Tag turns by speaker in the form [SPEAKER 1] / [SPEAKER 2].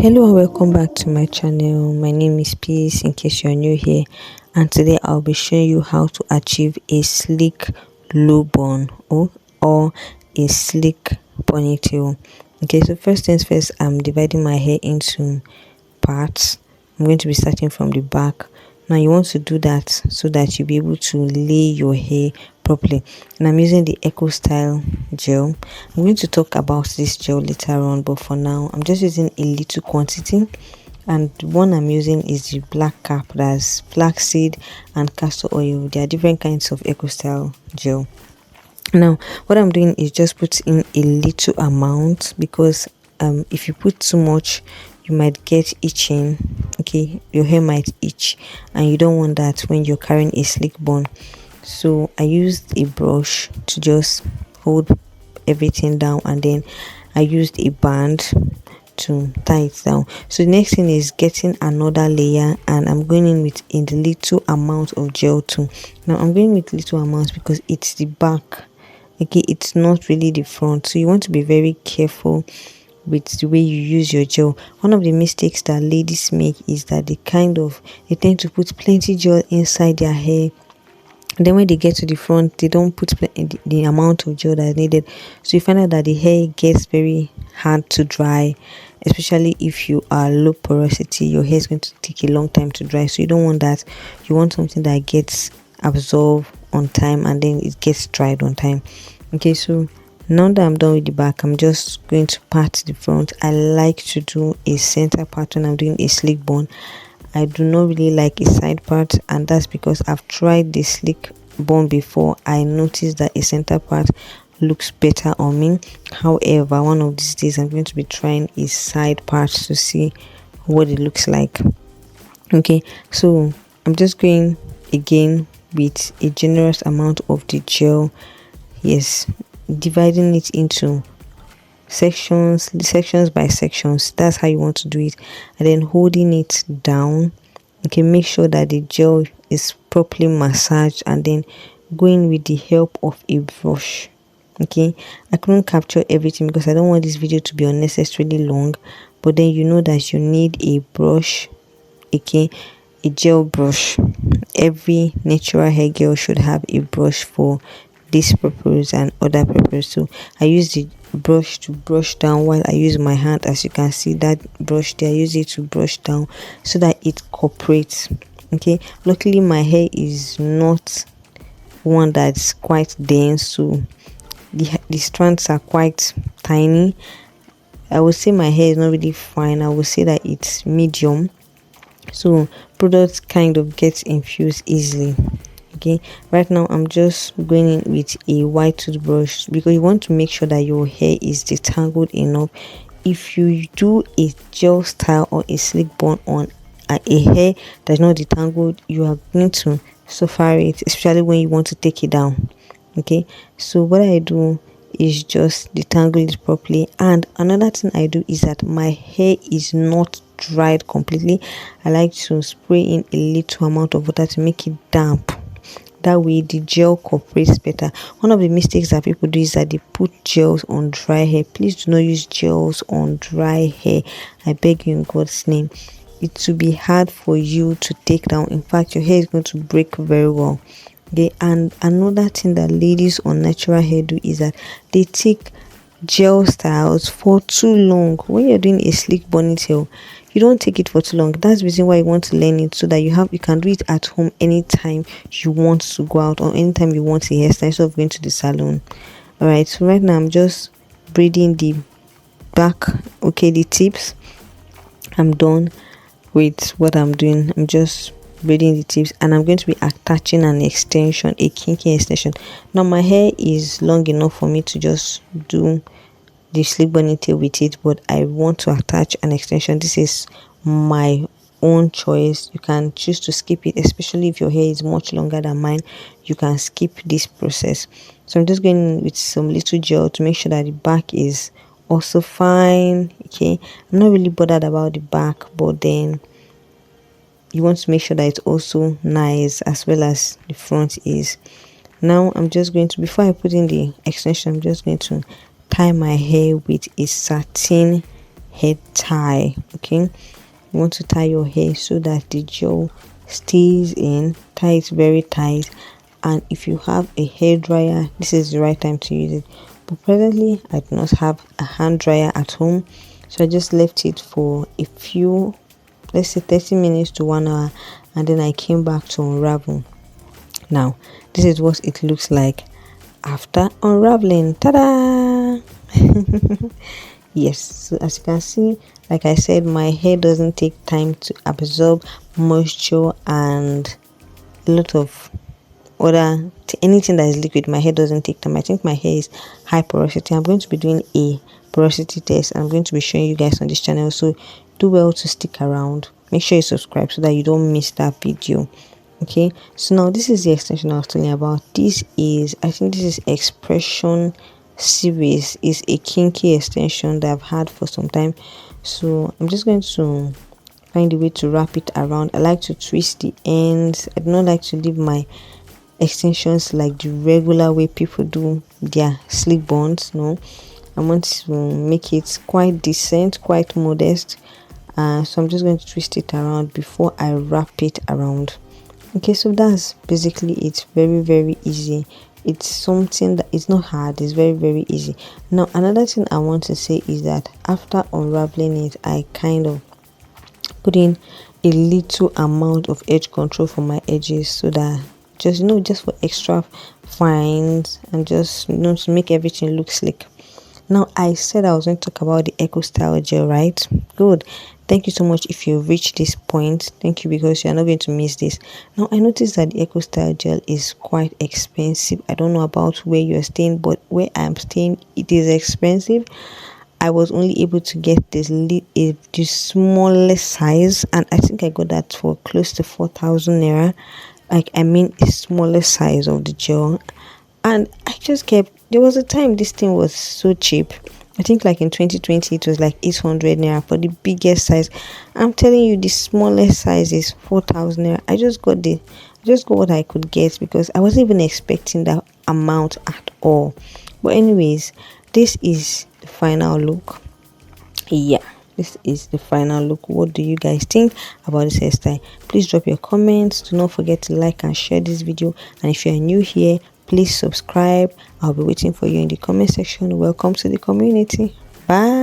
[SPEAKER 1] Hello and welcome back to my channel. My name is Peace in case you're new here, and today I'll be showing you how to achieve a sleek low bun or a sleek ponytail. Okay, so first things first, I'm dividing my hair into parts. I'm going to be starting from the back. Now you want to do that so that you'll be able to lay your hair properly, and I'm using the Eco Style gel. I'm going to talk about this gel later on, but for now I'm just using a little quantity, and the one I'm using is the black cap. That's flaxseed and castor oil. There are different kinds of Eco Style gel. Now what I'm doing is just put in a little amount, because if you put too much you might get itching. Okay, your hair might itch and you don't want that when you're carrying a sleek bun. So I used a brush to just hold everything down, and then I used a band to tie it down. So the next thing is getting another layer, and I'm going in with a little amount of gel too. Now I'm going with little amounts because it's the back. Okay, it's not really the front, so you want to be very careful with the way you use your gel. One of the mistakes that ladies make is that they tend to put plenty gel inside their hair, and then when they get to the front they don't put the amount of gel that's needed. So you find out that the hair gets very hard to dry, especially if you are low porosity. Your hair is going to take a long time to dry, so you don't want that. You want something that gets absorbed on time and then it gets dried on time. Okay, so now that I'm done with the back, I'm just going to part the front. I like to do a center part when I'm doing a sleek bun. I do not really like a side part, and that's because I've tried the sleek bun before. I noticed that a center part looks better on me. However, one of these days I'm going to be trying a side part to see what it looks like. Okay, so I'm just going again with a generous amount of the gel. Yes, dividing it into sections by sections. That's how you want to do it, and then holding it down. Okay, make sure that the gel is properly massaged, and then going with the help of a brush. Okay, I couldn't capture everything because I don't want this video to be unnecessarily long, but then you know that you need a brush. Okay, a gel brush. Every natural hair gel should have a brush for this purpose and other purpose. So I use the brush to brush down while I use my hand. As you can see, that brush there, I use it to brush down so that it cooperates. Okay, luckily my hair is not one that's quite dense, so the strands are quite tiny. I would say my hair is not really fine. I would say that it's medium, so products kind of gets infused easily. Okay, right now I'm just going in with a white toothbrush because you want to make sure that your hair is detangled enough. If you do a gel style or a sleek bun on a hair that's not detangled, you are going to suffer it, especially when you want to take it down. Okay, so what I do is just detangle it properly. And another thing I do is that my hair is not dried completely. I like to spray in a little amount of water to make it damp. That way the gel cooperates better. One of the mistakes that people do is that they put gels on dry hair. Please do not use gels on dry hair. I beg you in God's name. It will be hard for you to take down. In fact, your hair is going to break very well. Okay, and another thing that ladies on natural hair do is that they take gel styles for too long. When you're doing a sleek ponytail, you don't take it for too long. That's the reason why you want to learn it, so that you can do it at home anytime you want to go out or anytime you want a hairstyle instead of going to the salon. All right, so right now I'm just braiding the back. Okay, the tips. I'm done with what I'm doing. I'm just braiding the tips, and I'm going to be attaching an extension, a kinky extension. Now my hair is long enough for me to just do the sleek ponytail with it, but I want to attach an extension. This is my own choice. You can choose to skip it, especially if your hair is much longer than mine. You can skip this process. So I'm just going with some little gel to make sure that the back is also fine. Okay, I'm not really bothered about the back, but then you want to make sure that it's also nice as well as the front is. Now I'm just going to, before I put in the extension, I'm just going to tie my hair with a satin hair tie. Okay, you want to tie your hair so that the gel stays in. Tie it very tight. And if you have a hair dryer, this is the right time to use it. But presently I do not have a hand dryer at home, so I just left it for a few, let's say 30 minutes to 1 hour, and then I came back to unravel. Now this is what it looks like after unraveling. Ta-da! Yes, so as you can see, like I said, my hair doesn't take time to absorb moisture and a lot of other anything that is liquid. My hair doesn't take time. I think my hair is high porosity. I'm going to be doing a porosity test. I'm going to be showing you guys on this channel, so do well to stick around. Make sure you subscribe so that you don't miss that video. Okay, so now this is the extension I was telling you about. This is, I think this is Expression series. Is a kinky extension that I've had for some time, so I'm just going to find a way to wrap it around. I like to twist the ends. I do not like to leave my extensions like the regular way people do their slick buns. No, I want to make it quite decent, quite modest. So I'm just going to twist it around before I wrap it around. Okay, so that's basically it. Very easy. It's something that is not hard. It's very easy. Now another thing I want to say is that after unraveling it, I kind of put in a little amount of edge control for my edges, so that just for extra fines and just to make everything look slick. Now I said I was going to talk about the Eco Style gel, right? Good. Thank you so much if you've reached this point. Thank you, because you're not going to miss this. Now I noticed that the Eco Style gel is quite expensive. I don't know about where you're staying, but where I'm staying it is expensive. I was only able to get the smallest size, and I think I got that for close to 4,000 naira. Like, I mean, the smallest size of the gel. And I just kept, there was a time this thing was so cheap. I think like in 2020 it was like 800 naira for the biggest size. I'm telling you, the smallest size is 4,000 naira. I just got what I could get, because I wasn't even expecting that amount at all. But anyways, this is the final look. Yeah, this is the final look. What do you guys think about this hairstyle? Please drop your comments. Do not forget to like and share this video, and if you are new here, please subscribe. I'll be waiting for you in the comment section. Welcome to the community. Bye.